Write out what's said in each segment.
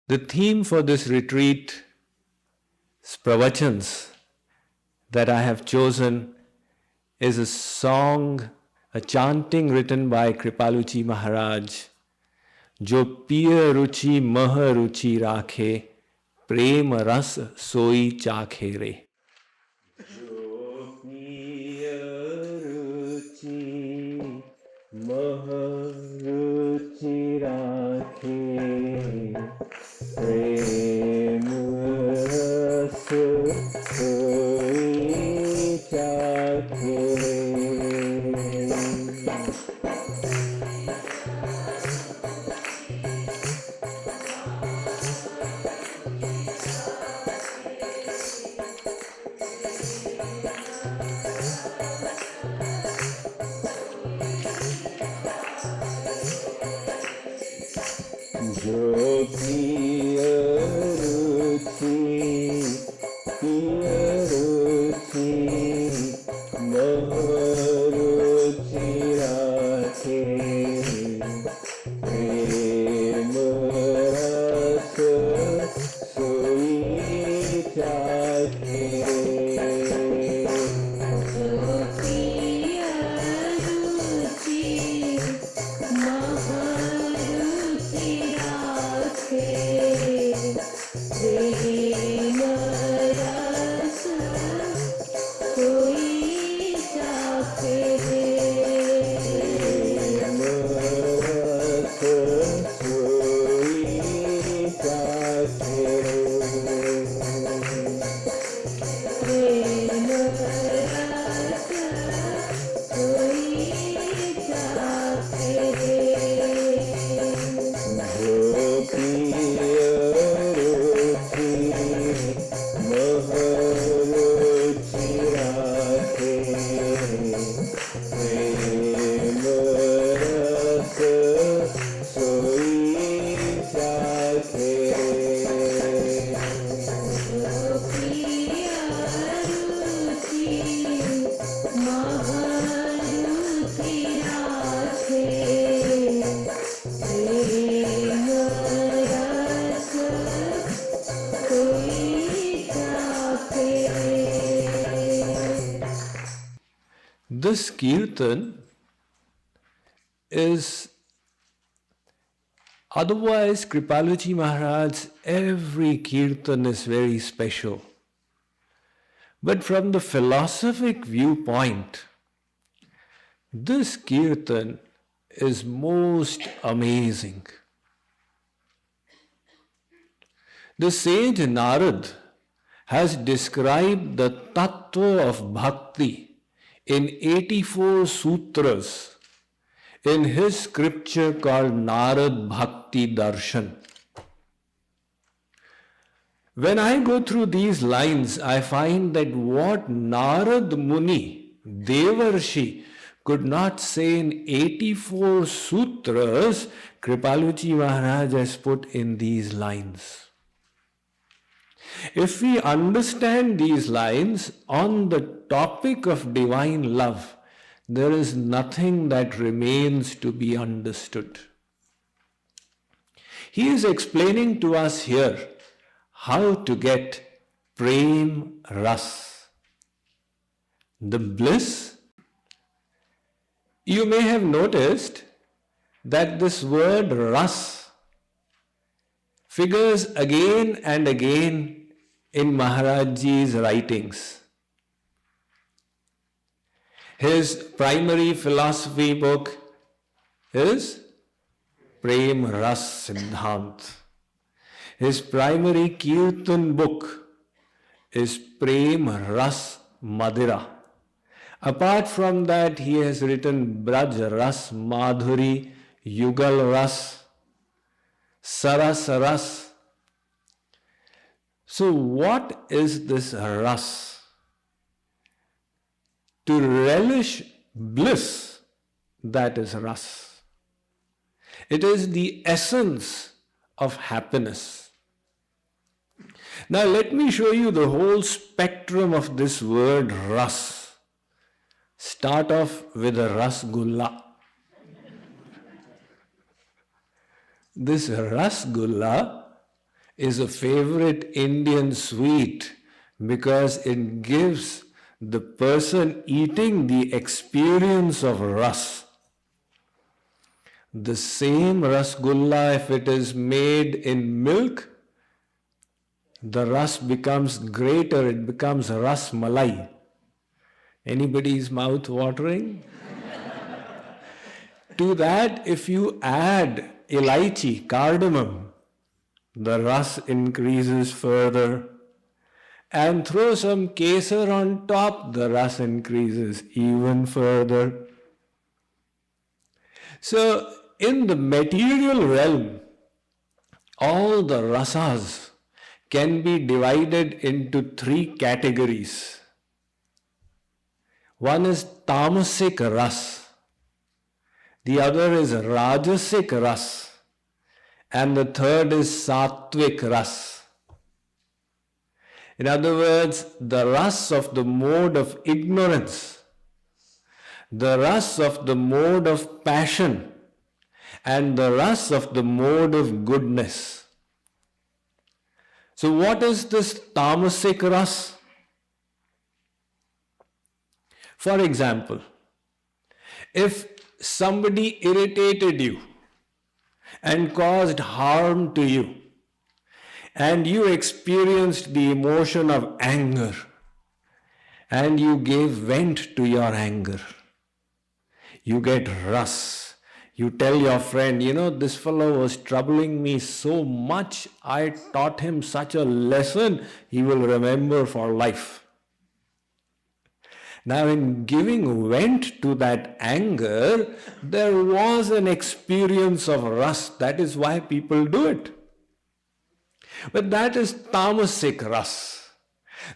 The theme for this retreat, pravachans, that I have chosen is a song, a chanting written by Kripaluji Maharaj. Jo Piya Ruchi Maha Ruchi Rakhey, prem ras soi chakhe re. Jo Piya Ruchi Maha Ruchi Rakhey, prem ras soi chakhe re. Jo Piya Ruchi Maha Ruchi Rakhey, prem ras soi chakhe re. This keertan is, otherwise Kripaluji Maharaj, every keertan is very special. But from the philosophic viewpoint, this keertan is most amazing. The sage Narad has described the tattva of bhakti in 84 sutras in his scripture called Narad Bhakti Darshan. When I go through these lines, I find that what Narad Muni, Devarshi, could not say in 84 sutras, Kripaluji Maharaj has put in these lines. If we understand these lines on the topic of divine love, there is nothing that remains to be understood. He is explaining to us here how to get prem ras, the bliss. You may have noticed that this word ras figures again and again in Maharajji's writings. His primary philosophy book is Prem Ras Siddhant. His primary Kirtan book is Prem Ras Madhura. Apart from that, he has written Braj Ras Madhuri, Yugal Ras, Saras Ras. So what is this ras? To relish bliss, that is ras. It is the essence of happiness. Now let me show you the whole spectrum of this word ras. Start off with a rasgulla. This rasgulla is a favorite Indian sweet because it gives the person eating the experience of ras. The same rasgulla, if it is made in milk, the ras becomes greater, it becomes ras malai. Anybody's mouth watering? To that, if you add elaichi, cardamom, the ras increases further. And throw some kesar on top, the ras increases even further. So, in the material realm, all the rasas can be divided into three categories. One is tamasic ras, the other is rajasic ras, and the third is sattvic ras. In other words, the ras of the mode of ignorance, the ras of the mode of passion, and the ras of the mode of goodness. So what is this tamasic ras? For example, if somebody irritated you and caused harm to you, and you experienced the emotion of anger, and you gave vent to your anger, you get ras. You tell your friend, this fellow was troubling me so much, I taught him such a lesson, he will remember for life. Now, in giving vent to that anger, there was an experience of ras. That is why people do it. But that is tamasic ras.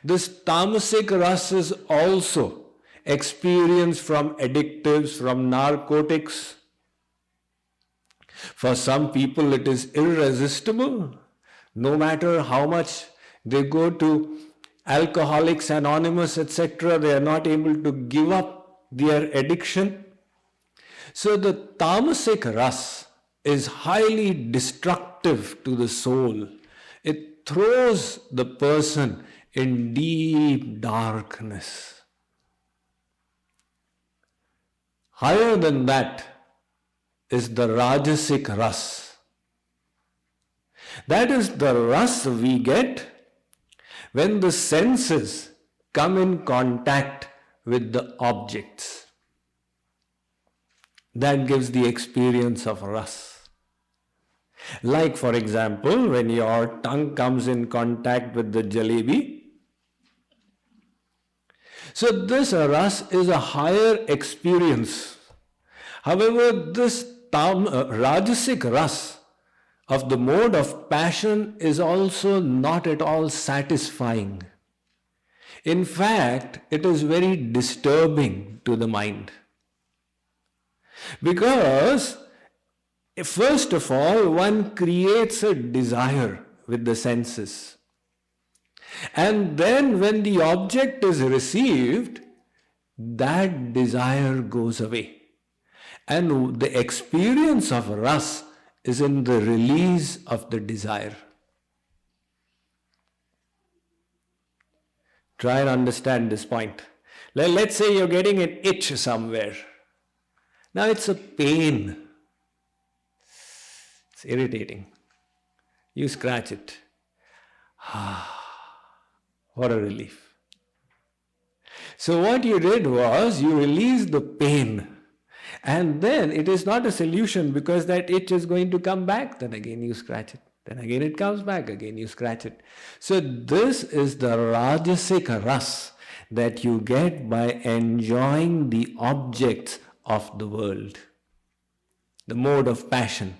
This tamasic ras is also experienced from addictives, from narcotics. For some people it is irresistible. No matter how much they go to Alcoholics Anonymous, etc., they are not able to give up their addiction. So the tamasic ras is highly destructive to the soul. It throws the person in deep darkness. Higher than that is the rajasic ras. That is the ras we get when the senses come in contact with the objects. That gives the experience of ras. Like, for example, when your tongue comes in contact with the jalebi. So this ras is a higher experience. However, this rajasic ras of the mode of passion is also not at all satisfying. In fact, it is very disturbing to the mind. Because first of all, one creates a desire with the senses. And then when the object is received, that desire goes away. And the experience of ras is in the release of the desire. Try and understand this point. Let's say you're getting an itch somewhere. Now it's a pain. It's irritating. You scratch it. What a relief. So what you did was you released the pain. And then it is not a solution because that itch is going to come back. Then again you scratch it. Then again it comes back. Again you scratch it. So this is the rajasic ras that you get by enjoying the objects of the world. The mode of passion.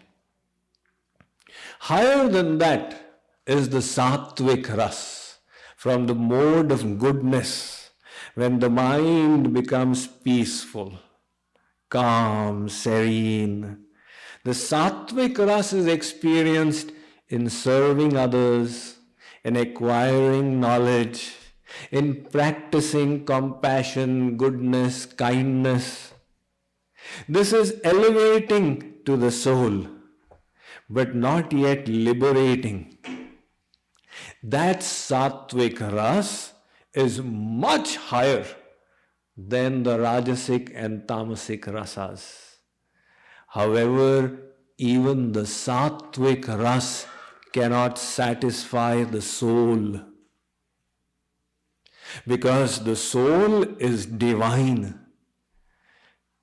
Higher than that is the sattvic ras, from the mode of goodness, when the mind becomes peaceful, calm, serene. The sattvic ras is experienced in serving others, in acquiring knowledge, in practicing compassion, goodness, kindness. This is elevating to the soul, but not yet liberating. That sattvic ras is much higher than the rajasic and tamasic rasas. However, even the sattvic ras cannot satisfy the soul, because the soul is divine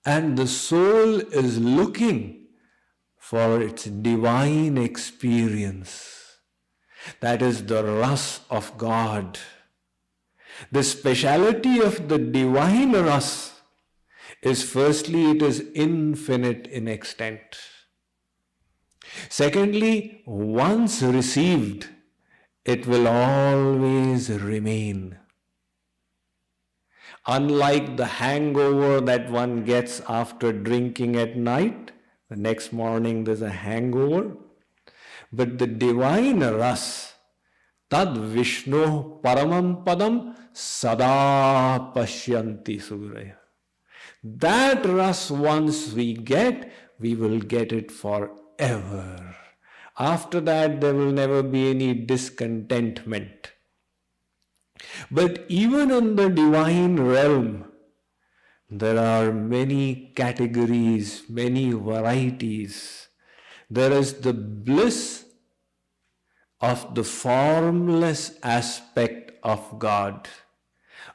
and the soul is looking for its divine experience. That is the ras of God. The speciality of the divine ras is, firstly, it is infinite in extent. Secondly, once received, it will always remain. Unlike the hangover that one gets after drinking at night, the next morning there's a hangover. But the divine ras, tad Vishnu paramam padam sada pashyanti suraya. That ras, once we get, we will get it forever. After that, there will never be any discontentment. But even in the divine realm, there are many categories, many varieties. There is the bliss of the formless aspect of God,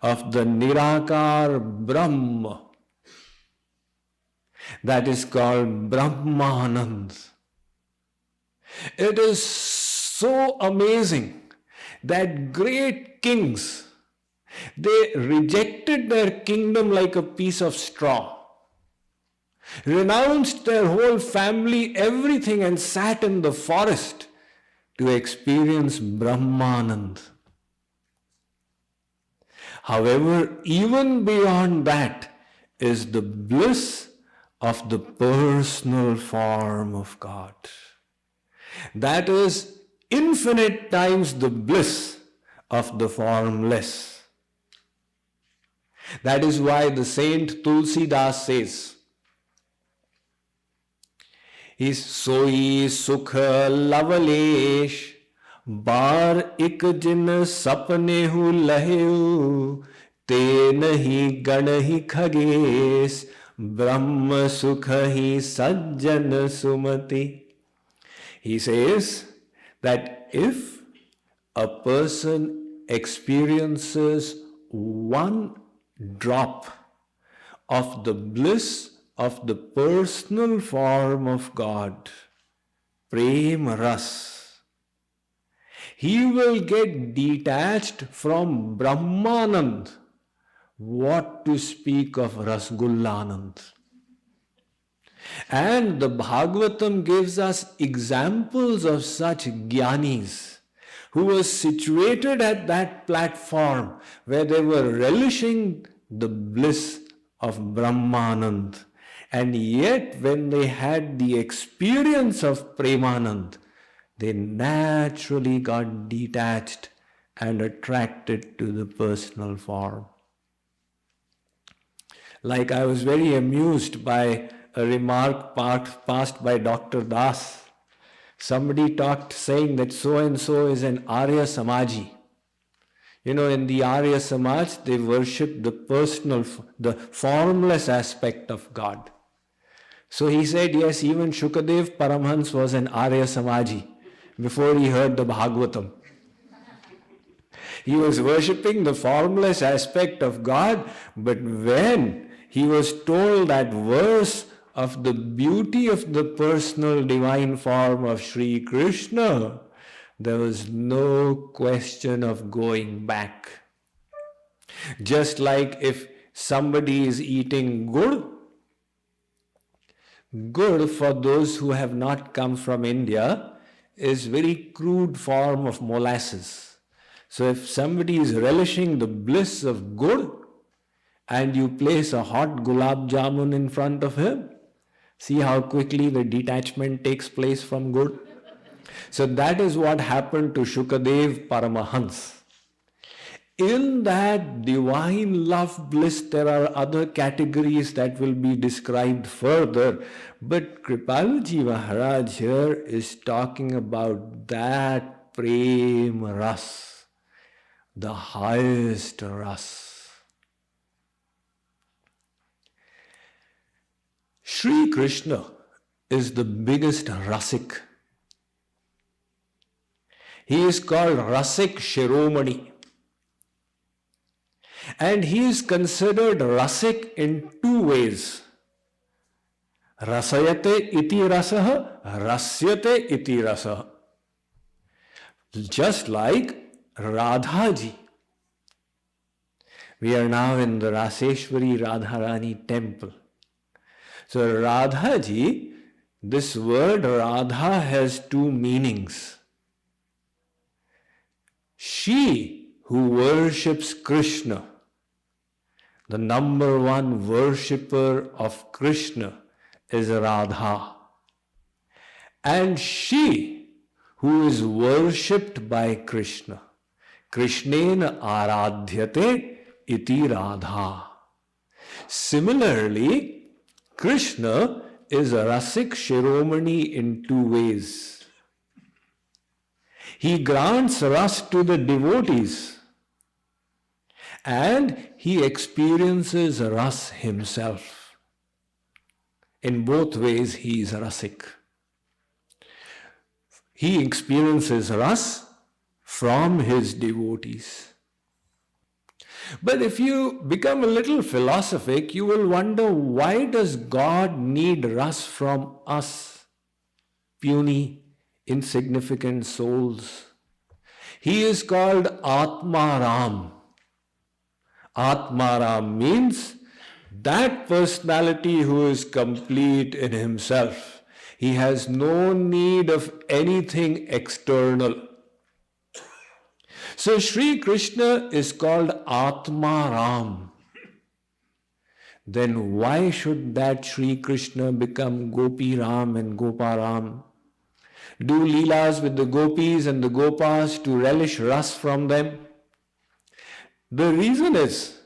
of the Nirakar Brahma. That is called Brahmanand. It is so amazing that great kings, they rejected their kingdom like a piece of straw, renounced their whole family, everything, and sat in the forest to experience Brahmanand. However, even beyond that is the bliss of the personal form of God. That is infinite times the bliss of the formless. That is why the Saint Tulsidas says, is soi sukha lavalesh bar ik jin sapnehu laheu te nahi ganahi khages brahma sukha sajjan sumati. He says that if a person experiences one drop of the bliss of the personal form of God, Prem Ras, he will get detached from Brahmanand. What to speak of Rasgullanand? And the Bhagavatam gives us examples of such jnanis who were situated at that platform where they were relishing the bliss of Brahmanand. And yet when they had the experience of Premanand, they naturally got detached and attracted to the personal form. Like I was very amused by a remark passed by Dr. Das. Somebody talked saying that so-and-so is an Arya Samaji. You know, in the Arya Samaj, they worship the personal, the formless aspect of God. So he said, yes, even Shukadev Paramhans was an Arya Samaji before he heard the Bhagavatam. He was worshipping the formless aspect of God, but when he was told that verse of the beauty of the personal divine form of Sri Krishna, there was no question of going back. Just like if somebody is eating gur for those who have not come from India is very crude form of molasses. So if somebody is relishing the bliss of gur and you place a hot gulab jamun in front of him, see how quickly the detachment takes place from gur. So that is what happened to Shukadev Paramahans. In that divine love bliss, there are other categories that will be described further. But Kripaluji Maharaj here is talking about that Prem Ras, the highest ras. Shri Krishna is the biggest rasik. He is called Rasik Shiromani. And he is considered rasik in two ways. Rasayate iti rasaha, rasyate iti rasaha. Just like Radhaji. We are now in the Raseshwari Radharani temple. So Radhaji, this word Radha has two meanings. She who worships Krishna, the number one worshipper of Krishna is Radha. And she who is worshipped by Krishna, Krishnena aradhyate iti Radha. Similarly, Krishna is a Rasik Shiromani in two ways. He grants ras to the devotees and he experiences ras himself. In both ways he is rasik. He experiences ras from his devotees. But if you become a little philosophic, you will wonder, why does God need ras from us, puny, insignificant souls? He is called Atmaram. Atmaram means that personality who is complete in himself. He has no need of anything external. So Sri Krishna is called Atmaram. Then why should that Sri Krishna become Gopi Ram and Goparam? Do leelas with the gopis and the gopas to relish ras from them? The reason is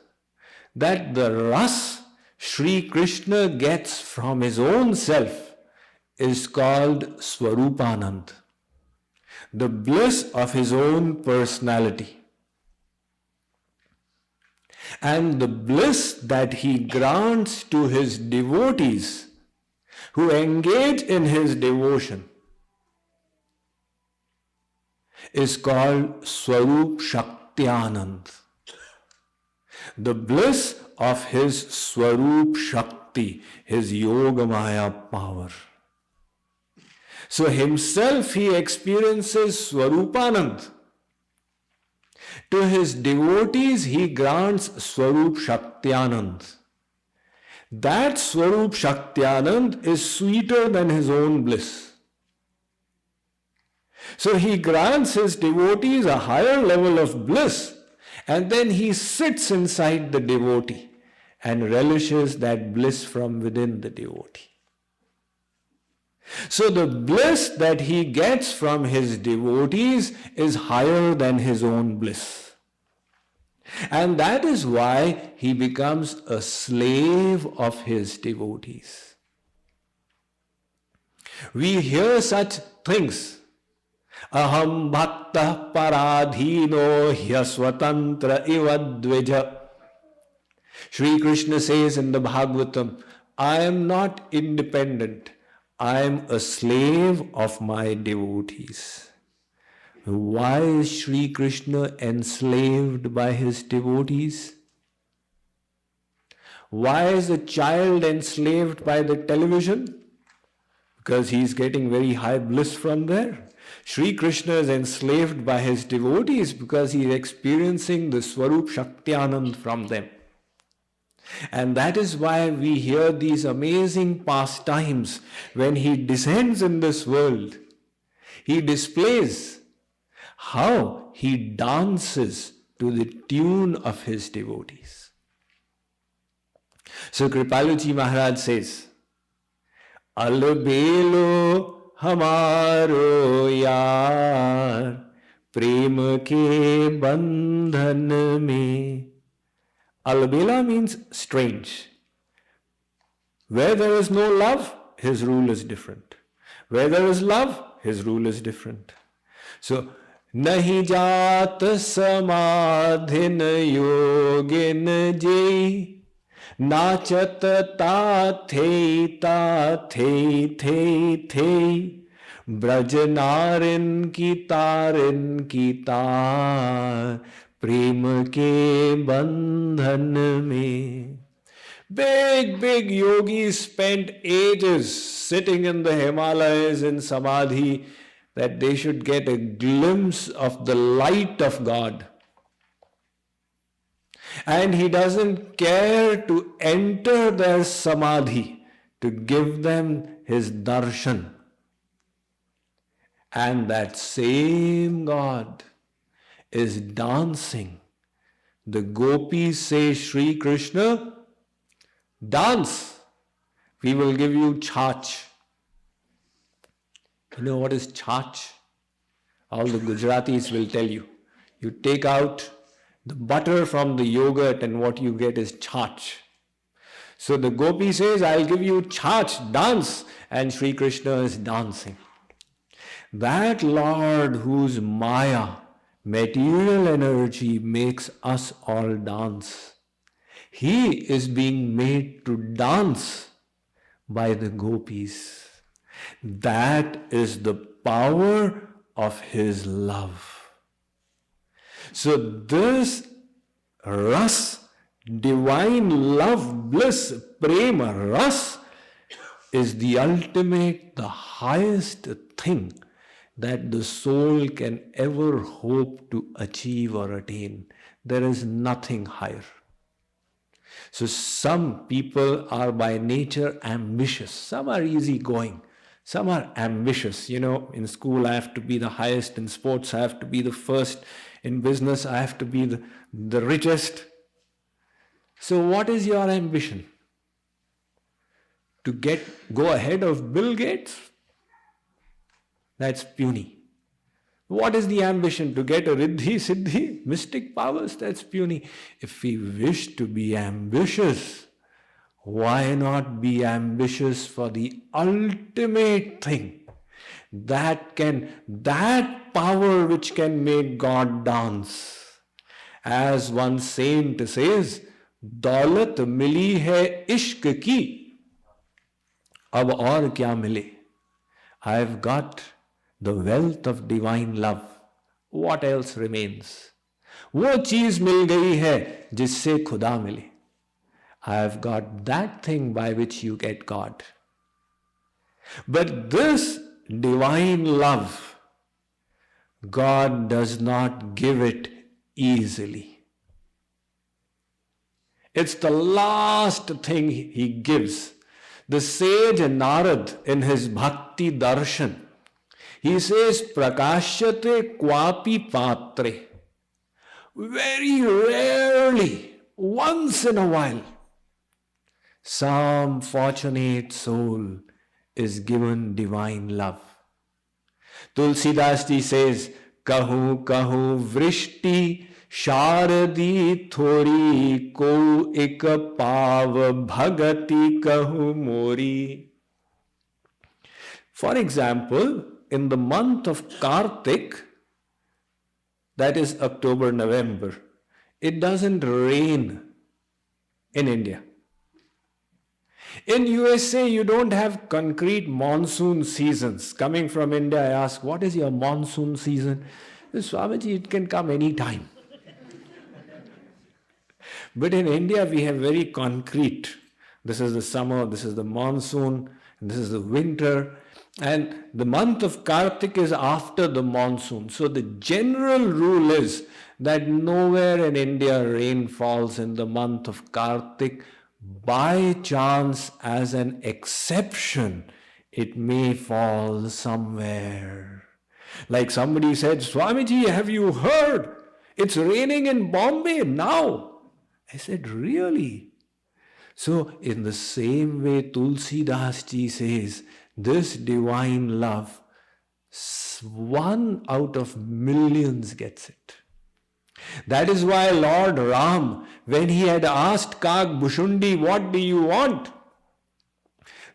that the ras Sri Krishna gets from his own self is called Swarupanand, the bliss of his own personality. And the bliss that he grants to his devotees who engage in his devotion is called Swarup Shaktianand. The bliss of his Swarup Shakti, his Yogamaya power. So himself he experiences Swarupanand. To his devotees he grants Swarup Shaktianand. That Swarup Shaktianand is sweeter than his own bliss. So he grants his devotees a higher level of bliss, and then he sits inside the devotee and relishes that bliss from within the devotee. So the bliss that he gets from his devotees is higher than his own bliss. And that is why he becomes a slave of his devotees. We hear such things. Aham bhakta paradhino hyasvatantra ivadvija. Sri Krishna says in the Bhagavatam, I am not independent. I am a slave of my devotees. Why is Sri Krishna enslaved by his devotees? Why is a child enslaved by the television? Because he is getting very high bliss from there. Sri Krishna is enslaved by his devotees because he is experiencing the Swarup Shaktianand from them. And that is why we hear these amazing pastimes when he descends in this world. He displays how he dances to the tune of his devotees. So Kripaluji Maharaj says, Albelo hamaro yaar prem ke bandhan mein. Albela means strange. Where there is no love, his rule is different. Where there is love, his rule is different. So Nahi jaat samadhin yogin jai, nachat ta the, ब्रजनारिन की तार प्रेम के बंधन में. Big yogis spent ages sitting in the Himalayas in samadhi that they should get a glimpse of the light of God. And he doesn't care to enter their samadhi to give them his darshan. And that same God is dancing. The gopis say, Shri Krishna, dance. We will give you chach. You know what is chach? All the Gujaratis will tell you. You take out the butter from the yogurt and what you get is chach. So the gopi says, I'll give you chach, dance. And Shri Krishna is dancing. That Lord whose Maya, material energy, makes us all dance, he is being made to dance by the gopis. That is the power of his love. So this ras, divine love, bliss, prema, ras, is the ultimate, the highest thing that the soul can ever hope to achieve or attain. There is nothing higher. So some people are by nature ambitious. Some are easygoing. Some are ambitious. You know, in school I have to be the highest. In sports I have to be the first. In business I have to be the richest. So what is your ambition? To go ahead of Bill Gates? That's puny. What is the ambition? To get a riddhi, siddhi, mystic powers? That's puny. If we wish to be ambitious, why not be ambitious for the ultimate thing? That power which can make God dance. As one saint says, दौलत मिली है इश्क की, अब और क्या मिले? I've got the wealth of divine love. What else remains? वो चीज मिल गई है जिससे खुदा मिले. I've got that thing by which you get God. But this divine love, God does not give it easily. It's the last thing he gives. The sage Narad in his Bhakti Darshan, he says, Prakashyate kwapi patre. Very rarely, once in a while, some fortunate soul is given divine love. Tulsidas ji says, Kahu kahu vrishti sharadi thori ko ik pav bhagati kahu mori. For example, in the month of Kartik, that is October, November, it doesn't rain in India. In USA, you don't have concrete monsoon seasons. Coming from India, I ask, what is your monsoon season? Swamiji, it can come any time. But in India, we have very concrete. This is the summer, this is the monsoon, and this is the winter. And the month of Kartik is after the monsoon. So the general rule is that nowhere in India rain falls in the month of Kartik. By chance, as an exception, it may fall somewhere. Like somebody said, Swamiji, have you heard? It's raining in Bombay now. I said, really? So in the same way, Tulsidas ji says, this divine love, one out of millions gets it. That is why Lord Ram, when he had asked Kag Bhushundi, what do you want?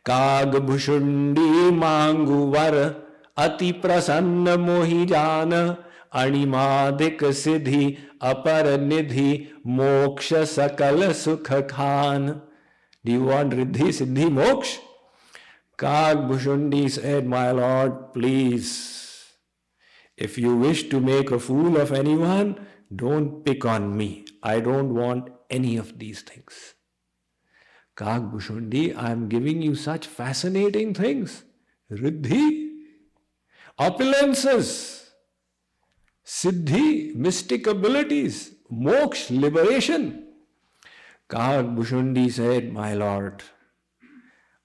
Kag Bhushundi mangu var ati prasanna mohi jana animadik siddhi apar nidhi moksha sakala sukha khan. Do you want riddhi, siddhi, moksha? Kagbhushundi said, my lord, please, if you wish to make a fool of anyone, don't pick on me. I don't want any of these things. Kagbhushundi, I am giving you such fascinating things. Riddhi, opulences, siddhi, mystic abilities, moksha, liberation. Kagbhushundi said, my lord,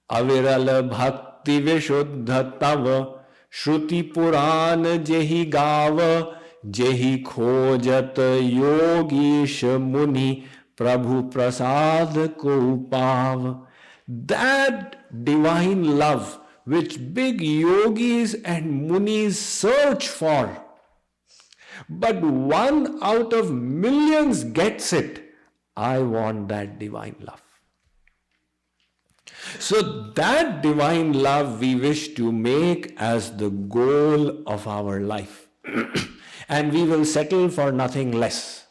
avirala bhakti vishuddha tava shruti puran jehi gava jehi khojat yogish muni prabhu prasad ko pav. That divine love which big yogis and munis search for, but one out of millions gets it. I want that divine love. So that divine love we wish to make as the goal of our life. And we will settle for nothing less.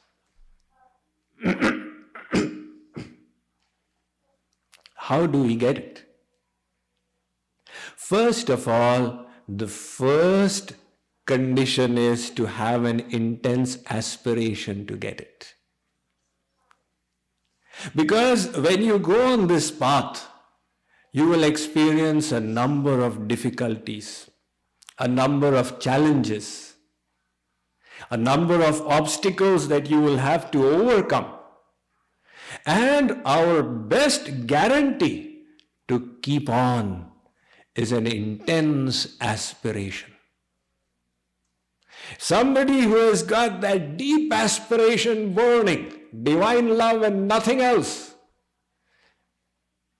How do we get it? First of all, the first condition is to have an intense aspiration to get it. Because when you go on this path, you will experience a number of difficulties, a number of challenges, a number of obstacles that you will have to overcome. And our best guarantee to keep on is an intense aspiration. Somebody who has got that deep aspiration burning, divine love and nothing else,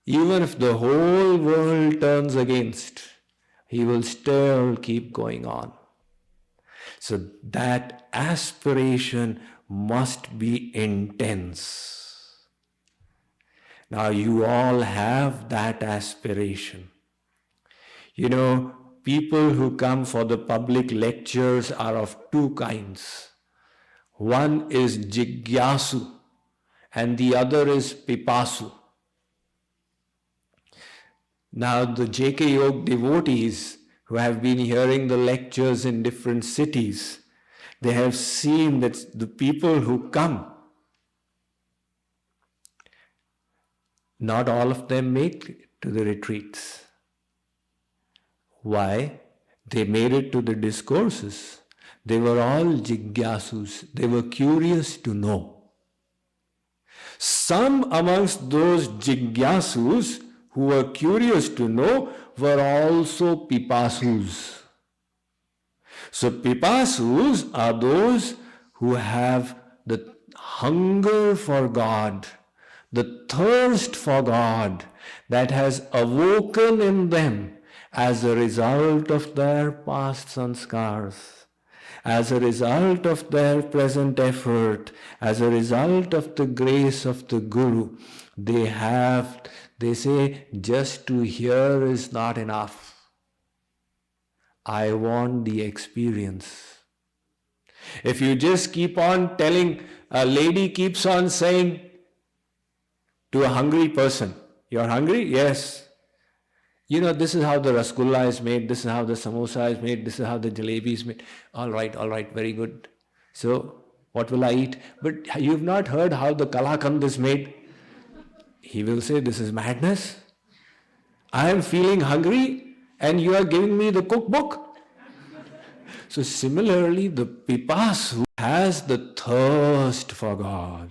even if the whole world turns against, he will still keep going on. So that aspiration must be intense. Now you all have that aspiration. You know, people who come for the public lectures are of two kinds. One is jigyasu and the other is pipasu. Now the J.K. Yoga devotees who have been hearing the lectures in different cities, they have seen that the people who come, not all of them make it to the retreats. Why? They made it to the discourses. They were all jigyasus. They were curious to know. Some amongst those jigyasus who were curious to know were also pipasus. So pipasus are those who have the hunger for God, the thirst for God that has awoken in them as a result of their past sanskars, as a result of their present effort, as a result of the grace of the Guru. They say, just to hear is not enough. I want the experience. If you just keep on telling, a lady keeps on saying to a hungry person, you're hungry? Yes. You know, this is how the rasgulla is made, this is how the samosa is made, this is how the jalebi is made. All right, very good. So, what will I eat? But you've not heard how the kalakand is made. He will say, this is madness. I am feeling hungry and you are giving me the cookbook. So similarly, the pipasu has the thirst for God.